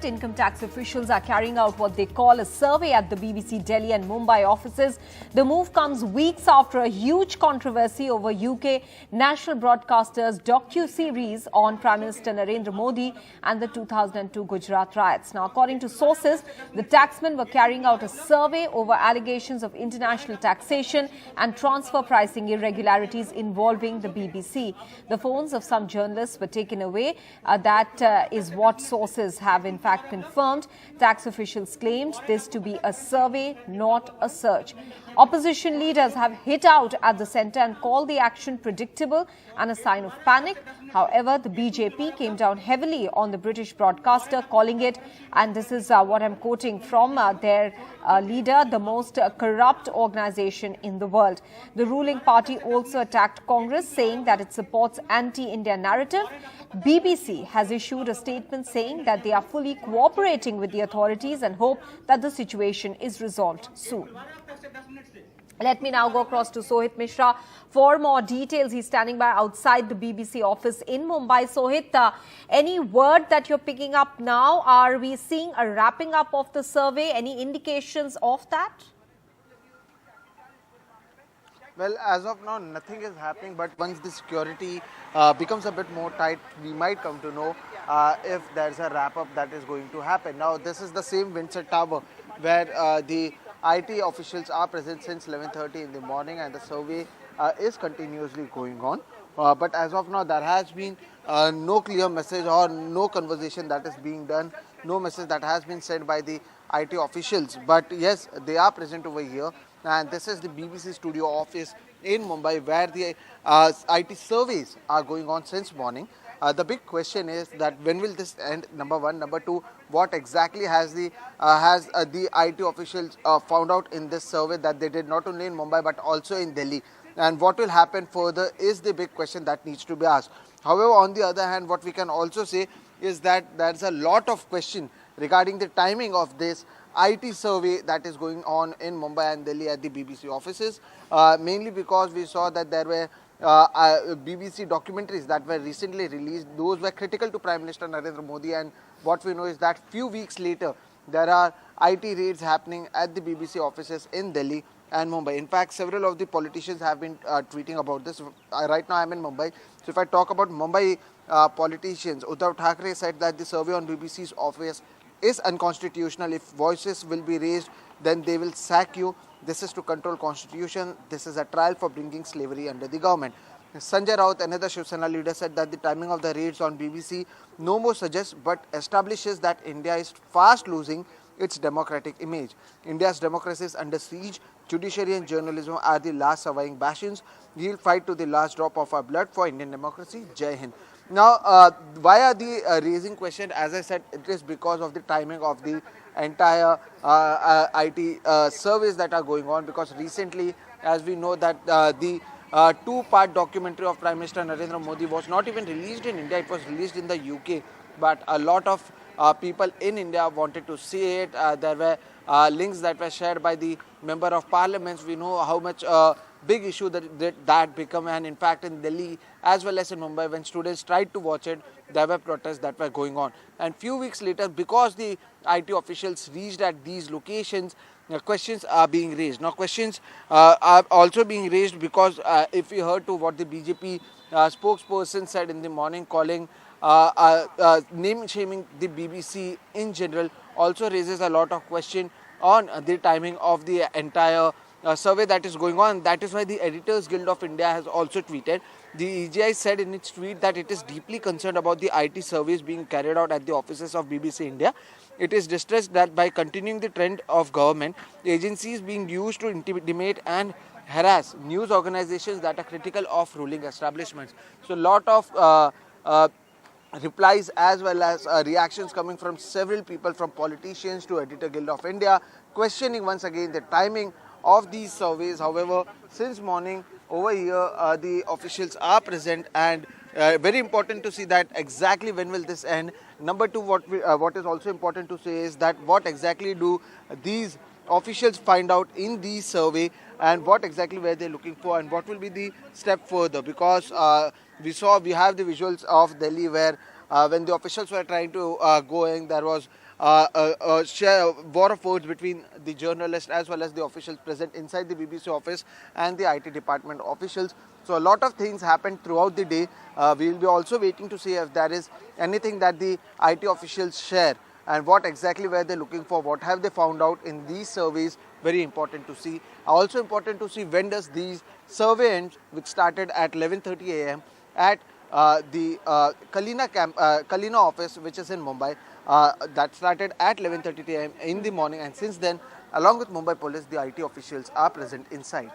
Sohit, income tax officials are carrying out what they call a survey at the BBC Delhi and Mumbai offices. The move comes weeks after a huge controversy over UK national broadcaster's docu-series on Prime Minister Narendra Modi and the 2002 Gujarat riots. Now, according to sources, the taxmen were carrying out a survey over allegations of international taxation and transfer pricing irregularities involving the BBC. The phones of some journalists were taken away. That is what sources have in fact confirmed. Tax officials claimed this to be a survey, not a search. Opposition leaders have hit out at the centre and called the action predictable and a sign of panic. However, the BJP came down heavily on the British broadcaster, calling it, and this is what I'm quoting from their leader, the most corrupt organisation in the world. The ruling party also attacked Congress, saying that it supports anti-India narrative. BBC has issued a statement saying that they are fully cooperating with the authorities and hope that the situation is resolved soon. Let me now go across to Sohit Mishra for more details. He's standing by outside the BBC office in Mumbai. Sohit, any word that you're picking up now? Are we seeing a wrapping up of the survey? Any indications of that? Well, as of now, nothing is happening. But once the security becomes a bit more tight, we might come to know if there's a wrap-up that is going to happen. Now, this is the same Windsor Tower where the IT officials are present since 11:30 in the morning, and the survey is continuously going on. But as of now, there has been no clear message or no conversation that is being done, no message that has been sent by the IT officials. But yes, they are present over here, and this is the BBC studio office in Mumbai where the IT surveys are going on since morning. The big question is that when will this end, number one. Number two, what exactly has the IT officials found out in this survey that they did not only in Mumbai but also in Delhi, and what will happen further is the big question that needs to be asked. However, on the other hand, what we can also say is that there's a lot of question regarding the timing of this IT survey that is going on in Mumbai and Delhi at the BBC offices, mainly because we saw that there were BBC documentaries that were recently released. Those were critical to Prime Minister Narendra Modi, and what we know is that few weeks later there are IT raids happening at the BBC offices in Delhi and Mumbai. In fact, several of the politicians have been tweeting about this. Right now I'm in Mumbai, so if I talk about Mumbai politicians, Uddhav Thackeray said that the survey on BBC's office is unconstitutional. If voices will be raised, then they will sack you. This is to control constitution. This is a trial for bringing slavery under the government. Sanjay Raut, another Shiv Sena leader, said that the timing of the raids on BBC no more suggests but establishes that India is fast losing its democratic image. India's democracy is under siege. Judiciary and journalism are the last surviving bastions. We will fight to the last drop of our blood for Indian democracy. Jai Hind. Now, why are they raising question? As I said, it is because of the timing of the entire IT surveys that are going on, because recently, as we know, that the two-part documentary of Prime Minister Narendra Modi was not even released in India. It was released in the UK, but a lot of people in India wanted to see it. There were links that were shared by the member of parliaments. We know how much big issue that become, and in fact in Delhi as well as in Mumbai, when students tried to watch it, there were protests that were going on. And few weeks later, because the IT officials reached at these locations, questions are being raised. Now questions are also being raised because if we heard to what the BJP spokesperson said in the morning, calling name shaming the BBC in general, also raises a lot of question on the timing of the entire survey that is going on. That is why the Editors Guild of India has also tweeted. The EGI said in its tweet that it is deeply concerned about the IT surveys being carried out at the offices of BBC India. It is distressed that by continuing the trend of government agencies being used to intimidate and harass news organizations that are critical of ruling establishments. So a lot of replies as well as reactions coming from several people, from politicians to Editor Guild of India, questioning once again the timing of these surveys. However, since morning over here, the officials are present, and very important to see that exactly when will this end. Number two, what is also important to say is that what exactly do these officials find out in the survey, and what exactly were they looking for, and what will be the step further, because we have the visuals of Delhi where when the officials were trying to go in, there was war of words between the journalists as well as the officials present inside the BBC office and the IT department officials. So a lot of things happened throughout the day. We will be also waiting to see if there is anything that the IT officials share and what exactly were they looking for, what have they found out in these surveys. Very important to see. Also important to see when does these survey end, which started at 11:30 a.m. at the Kalina office, which is in Mumbai. That started at 11:30 a.m. in the morning, and since then, along with Mumbai police, the IT officials are present inside.